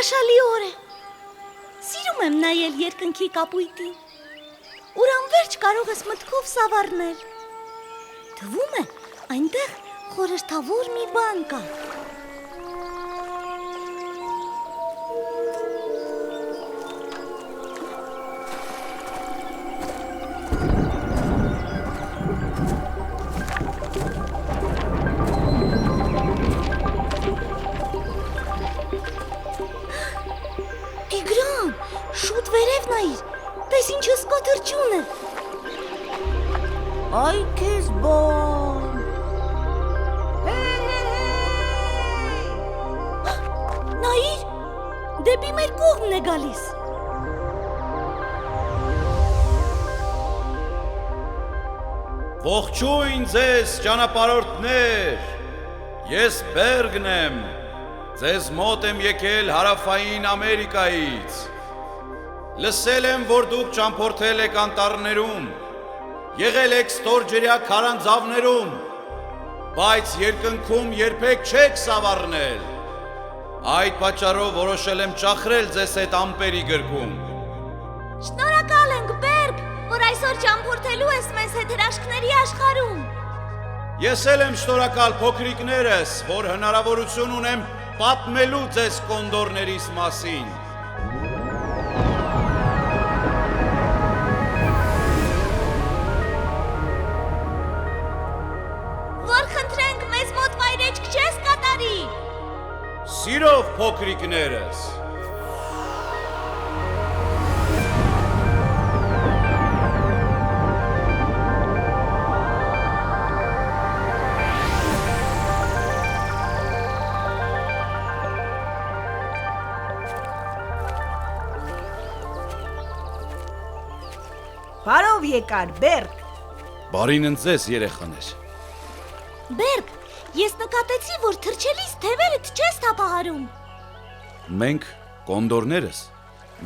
հրաշալի օր է։ Սիրում եմ նայել երկնքի կապույտին։ Ուր անverջ կարող ես մտքով սավառնել։ Թվում է, այնտեղ խորհրդավոր մի բան կա։ Տիգրան, շուտ վերև նայիր, տես ինչ հսկա թռչուն է։ Այ քեզ բան։ Նայիր, դեպի մեր կողմն է գալիս։ Ողջույն ձեզ ճանապարհորդներ, ես Բերգն եմ, ձեզ մոտ եմ եկել հարավային Ամերիկայից, լսել եմ, որ դուք ճամփորդել եք անտառներում, եղել եք ստորջրյա քարանձավներում, բայց երկնքում երբեք չեք սավառնել, այդ պատճառով որոշել եմ ճախրել ձեզ այդ ամպերի գրկում։ Շնորհակալ ենք, Բերգ, որ այսօր ճամփորդելու ես մեզ հետ հրաշքների աշխարհում։ Ես էլ եմ շնորհակալ փոքրիկներս, որ հնարավորություն ունեմ պատմելու ձեզ կոնդորներիս մասին։ Որ խնդրենք մեզ մոտ վայրեջք չես կատարի։ Սիրով փոքրիկներս։ Բարով եկար, Բերգ։ Բարին ընձեզ երեխաներ։ Բերգ, ես նկատեցի, որ թռչելիս թևերդ չես թափահարում։ Մենք, կոնդորներս,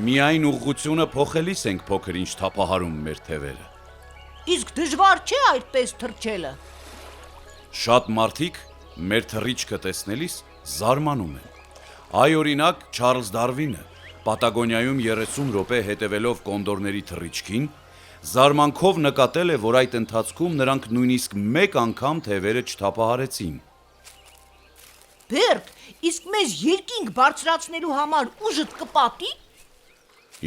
միայն ուղղությունը փոխելիս ենք փոքր ինչ թափահարում մեր թևերը։ Իսկ դժվար չէ այդպես թռչելը։ Շատ մարդիկ մեր թռիչքը տեսնելիս զարմանում են։ Այ օրինակ Չարլզ Դարվինը Պատագոնիայում 30 րոպե հետևելով կոնդորների թռիչքին, զարմանքով նկատել է, որ այդ ընթացքում նրանք նույնիսկ մեկ անգամ թևերը չթափահարեցին։ Բերգ, իսկ մեզ երկինք բարձրացնելու համար ուժդ կպատի։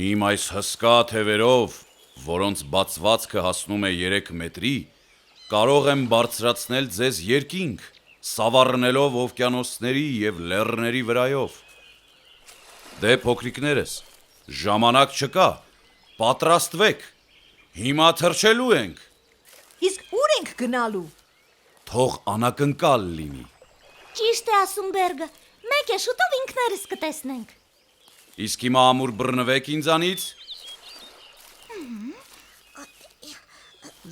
Իմ այս հսկա թևերով, որոնց բացվածքը հասնում է 3 մետրի, կարող եմ բարձրացնել ձեզ երկինք, սավառնելով օվկիանոսների և լեռների վրայով։ Դե փոքրիկներս, ժամանակ չկա, պատրաստվեք, հիմա թռչելու ենք։ Իսկ ուր ենք գնալու։ Թող անակնկալ լինի։ Ճիշտ է ասում Բերգը, մեկ է շուտով ինքներս կտեսնենք։ Իսկ հիմա ամուր բռնվեք ինձանից։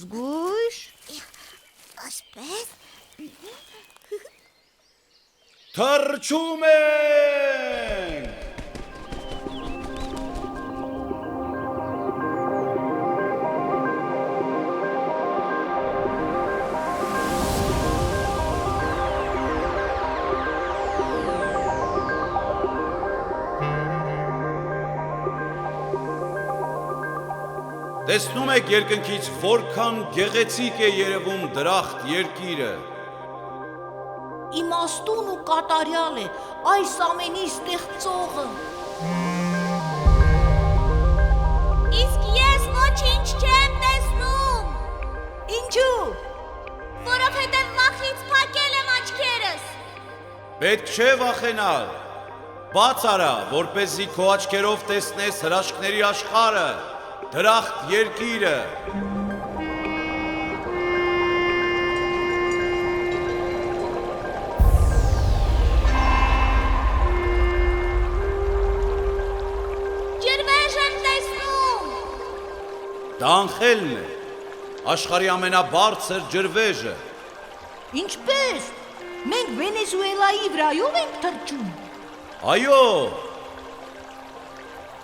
Զգույշ։ Ասպես։ Թռչում ենք։ Տեսնում եք երկնքից որքան գեղեցիկ է երևում դրախտ երկիրը։ Իմաստուն ու կատարյալ է այս ամենի ստեղծողը։ Իսկ ես ոչինչ չեմ տեսնում։ Ինչու։ Որովհետև վախից փակել եմ աչքերս։ Պետք չէ վախենալ։ Բաց արա, որպեսզի քո աչքերով տեսնես հրաշքների աշխարհը, դրախտ երկիրը։ Ջրվեժ եմ տեսնում։ Դա անխելն է, աշխարհի ամենաբարձր ջրվեժը։ Ինչպես։ Մենք Վենեսուելայի վրայով ենք թռչում։ Այո,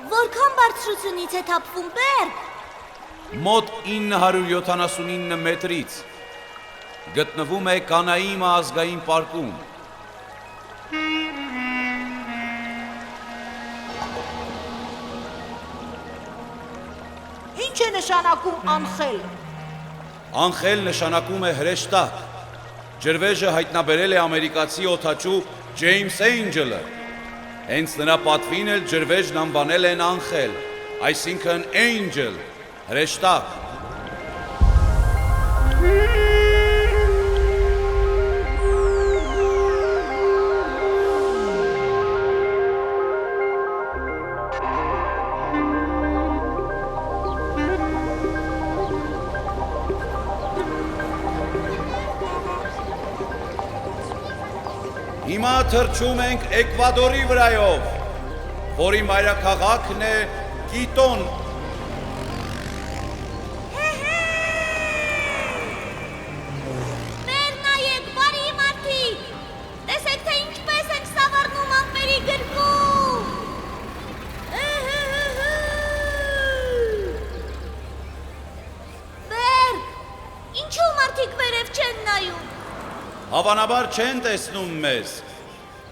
Որքան բարձրությունից է թափվում, Բերգ։ մոտ 979 մետրից։ Գտնվում է Կանաիմա ազգային պարկում։ Ինչ է նշանակում անխել։ Անխել նշանակում է հրեշտակ։ Ջրվեժը հայտնաբերել է ամերիկացի օդաչու Ջեյմս Էյնջելը։ Հենց նրա պատվին էլ ջրվեժն անվանել են անխել, այսինքն Angel, հրեշտակ։ Հիմա թռչում ենք Էկվադորի վրայով, որի մայրաքաղաքն է Կիտոն։ Մեր նայեք, բարի մարդիկ, տեսեք, թե ինչպես ենք սավառնում ամպերի գրկում։ Բերգ, ինչու մարդիկ վերև չեն նայում։ Հավանաբար չեն տեսնում մեզ,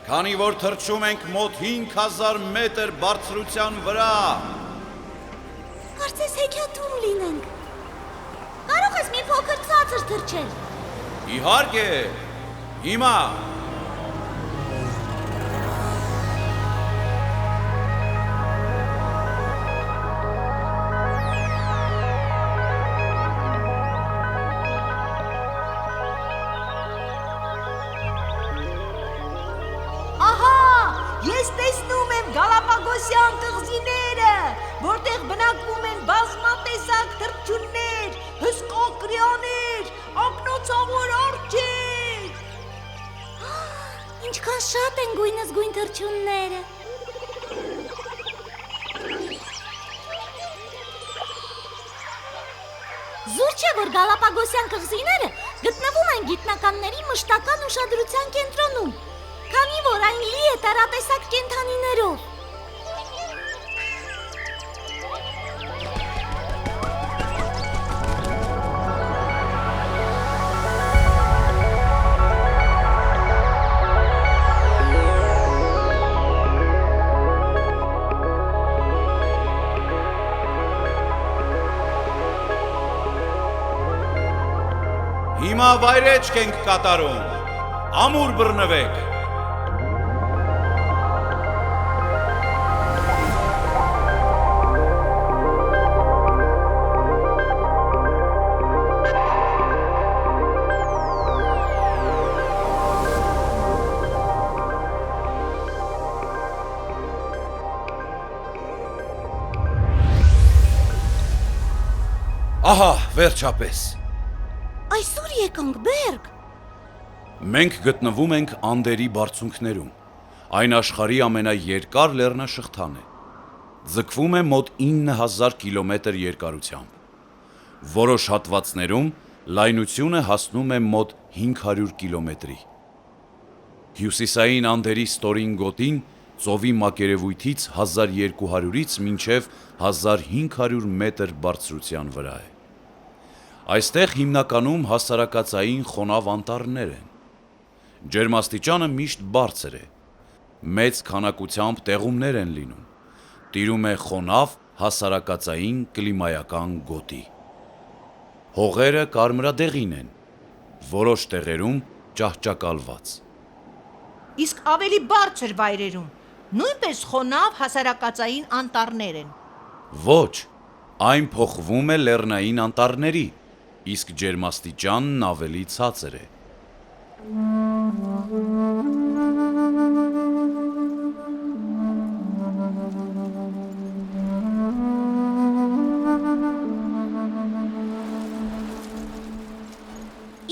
քանի որ թռչում ենք մոտ 5000 մետր բարձրության վրա։ Կարծես հեքիաթում լինենք։ Կարող ես մի փոքր ցածր թռչել։ Իհարկե, հիմա։ Ես տեսնում եմ Գալապագոսյան կղզիները, որտեղ բնակվում են բազմատեսակ թռչուններ, հսկա կրիաներ, ակնոցավոր արջեր։ Ինչքան շատ են գույնզգույն թռչունները։ Զուր չէ, որ Գալապագոսյան կղզիները գտնվում են գիտնականների մշտական ուշադրության կենտրոնում, քանի որ այն լի է տարատեսակ կենդանիներով։ Հիմա վայրեջք ենք կատարում, ամուր բռնվեք։ Ահա, վերջապես։ Այսօր եկանք, Բերգ։ Մենք գտնվում ենք Անդերի բարձունքներում։ Այն աշխարհի ամենաերկար լեռնաշղթան է։ Ձգվում է մոտ 9000 կիլոմետր երկարությամբ։ Որոշ հատվածներում լայնությունը հասնում է մոտ 500 կիլոմետրի։ Հյուսիսային Անդերի ստորին գոտին ծովի մակերևույթից 1200-ից մինչև 1500 մետր բարձրության վրա է։ Այստեղ հիմնականում հասարակածային խոնավ անտառներ են։ Ջերմաստիճանը միշտ բարձր է։ Մեծ քանակությամբ տեղումներ են լինում։ Տիրում է խոնավ հասարակածային կլիմայական գոտի։ Հողերը կարմրադեղին են, որոշ տեղերում ճահճակալված։ Իսկ ավելի բարձր վայրերում նույնպես խոնավ հասարակածային անտառներ են։ Ոչ, այն փոխվում է լեռնային անտառների, իսկ ջերմաստիճանն ավելի ցածր է։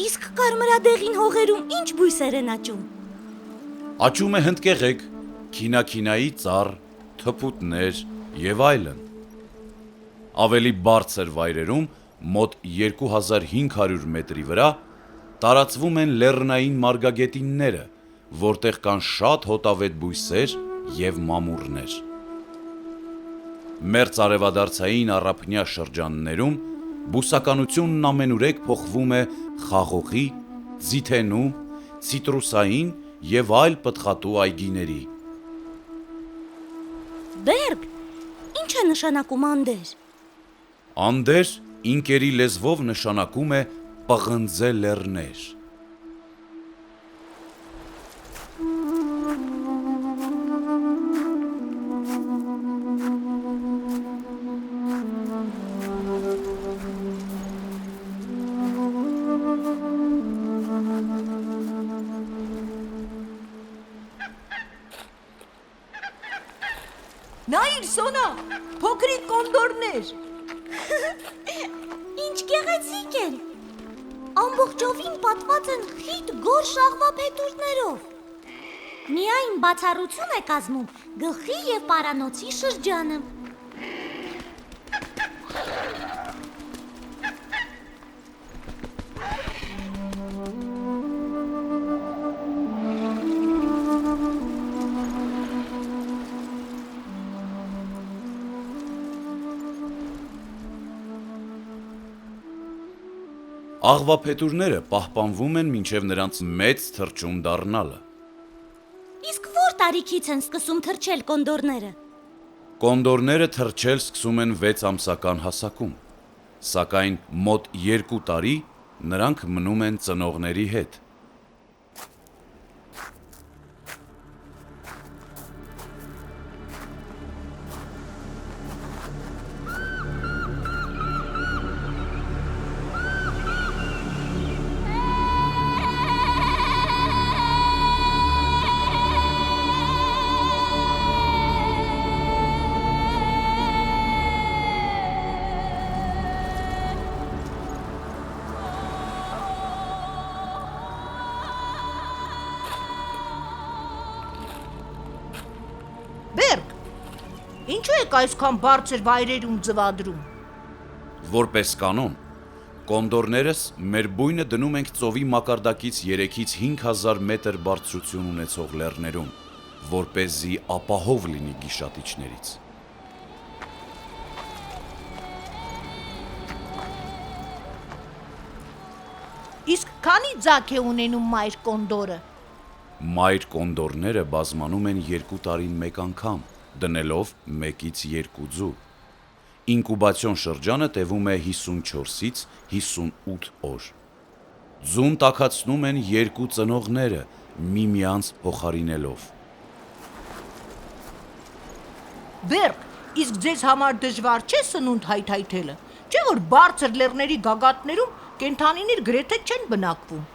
Իսկ կարմրադեղին հողերում ինչ բույսեր են աճում։ Աճում է հնդկեղեգ, քինաքինայի ծառ, թփուտներ եւ այլն։ Ավելի բարձր վայրերում, մոտ 2500 մետրի վրա, տարածվում են լեռնային մարգագետինները, որտեղ կան շատ հոտավետ բույսեր եւ մամուռներ։ Մերձարևադարձային առափնյա շրջաններում բուսականությունն ամենուրեք փոխվում է խաղողի, ձիթենու, ցիտրուսային եւ այլ պտղատու այգիների։ Բերգ, ինչ է նշանակում Անդեր։ Անդեր ինկերի լեզվով նշանակում է պղնձե լեռներ։ Նայիր Սոնա, փոքրիկ կոնդորներ։ Ինչ գեղեցիկ են։ Ամբողջովին պատված են խիտ գոր շաղվափետուրներով։ Միայն բացառություն է կազմում գլխի եւ պարանոցի շրջանը։ Աղվափետուրները պահպանվում են մինչև նրանց մեծ թռչուն դառնալը։ Իսկ որ տարիքից են սկսում թռչել կոնդորները։ Կոնդորները թռչել սկսում են 6 ամսական հասակում, սակայն մոտ 2 տարի նրանք մնում են ծնողների հետ։ Բերք, ինչու եք այսքան բարձր վայրերում ձվադրում։ Որպես կանոն, կոնդորներս մեր բույնը դնում ենք ծովի մակարդակից 3-ից 5000 մետր բարձրություն ունեցող լեռներում, որպեսզի ապահով լինի գիշատիչներից։ Իսկ քանի ձակ է ունենում մայր կոնդորը։ Մայր կոնդորները բազմանում են 2 տարին մեկ անգամ, դնելով 1-ից 2 ձու։ Ինկուբացիոն շրջանը տևում է 54-ից 58 օր։ Ձուն տաքացնում են 2 ծնողները միմյանց փոխարինելով։ Բերք, իսկ ձեզ համար դժվար չէ սնունդ հայթայթելը։ Չէ՞ որ բարձր լեռների գագաթներում կենդանիներ գրեթե չեն բնակվում։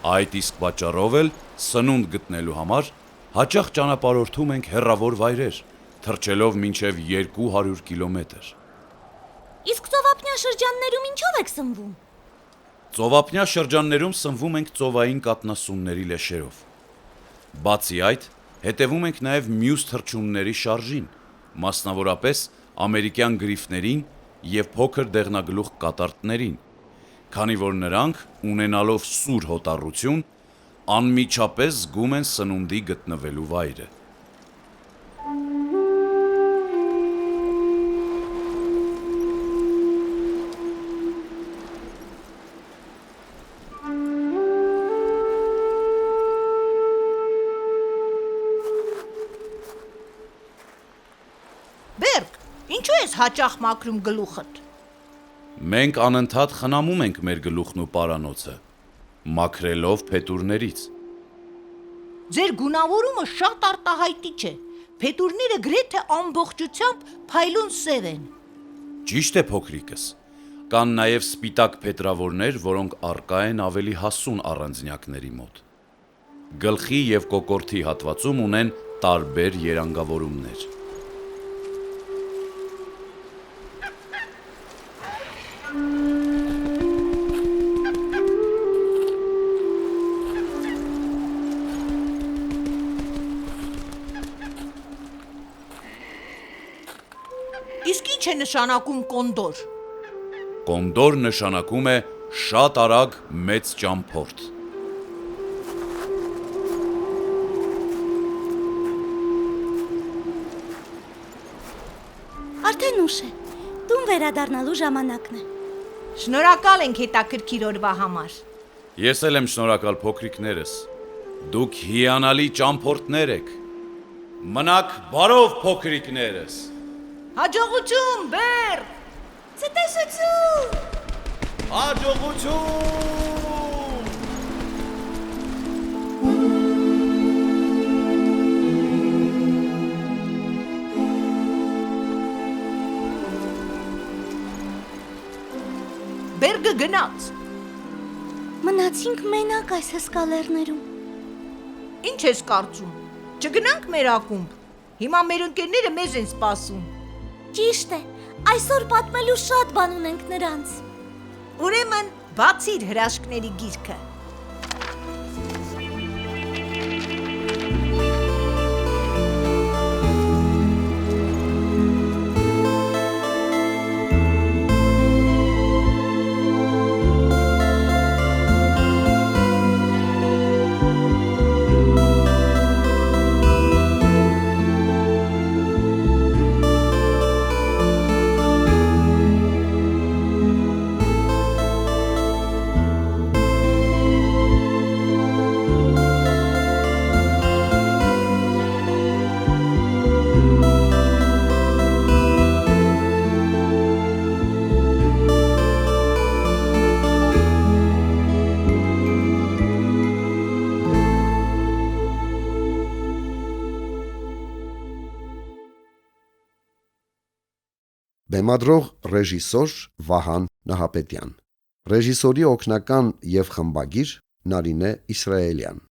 Այդ իսկ պատճառով էլ սնունդ գտնելու համար հաճախ ճանապարհորդում ենք հեռավոր վայրեր, թռչելով մինչև 200 կիլոմետր։ Իսկ ծովափնյա շրջաններում ինչով եք սնվում։ Ծովափնյա շրջաններում սնվում ենք ծովային կաթնասունների լեշերով։ Բացի այդ, հետևում ենք նաև մյուս թռչունների շարժին, մասնավորապես ամերիկյան գրիֆներին եւ փոքր դեղնագլուխ կատարտներին, քանի որ նրանք, ունենալով սուր հոտառություն, անմիջապես զգում են սնունդի գտնվելու վայրը։ Բերք, ինչու ես հաճախ մաքրում գլուխդ։ Մենք անընդհատ խնամում ենք մեր գլուխն ու պարանոցը, մաքրելով փետուրներից։ Ձեր գունավորումը շատ արտահայտիչ է։ Փետուրները գրեթե ամբողջությամբ փայլուն սև են։ Ճիշտ է, փոքրիկս։ Կան նաև սպիտակ փետրավորներ, որոնք առկա են ավելի հասուն առանձնյակների մոտ։ Գլխի եւ կոկորդի հատվածում ունեն տարբեր երանգավորումներ։ Իսկ ինչ է նշանակում կոնդոր։ Կոնդոր նշանակում է շատ արագ մեծ ճամփորդ։ Արդեն ուշ է։ Տուն վերադառնալու ժամանակն է։ Շնորհակալ ենք հետաքրքիր օրվա համար։ Ես էլ եմ շնորհակալ փոքրիկներս։ Դուք հիանալի ճամփորդներ եք։ Մնաք բարով փոքրիկներս։ Հաջողություն, Բերք։ Ցտեսություն։ Հաջողություն։ Բերգը գնաց։ Մնացինք մենակ այս հսկա լեռներում։ Ինչ ես կարծում։ Չգնանք մեր ակումբ։ Հիմա մեր ընկերները մեզ են սպասում։ Ճիշտ է, այսօր պատմելու շատ բան ունենք նրանց։ Ուրեմն բացիր հրաշքների գիրքը։ Բեմադրող ռեժիսոր Վահան Նահապետյան, ռեժիսորի օգնական և խմբագիր Նարինե Իսրայելյան։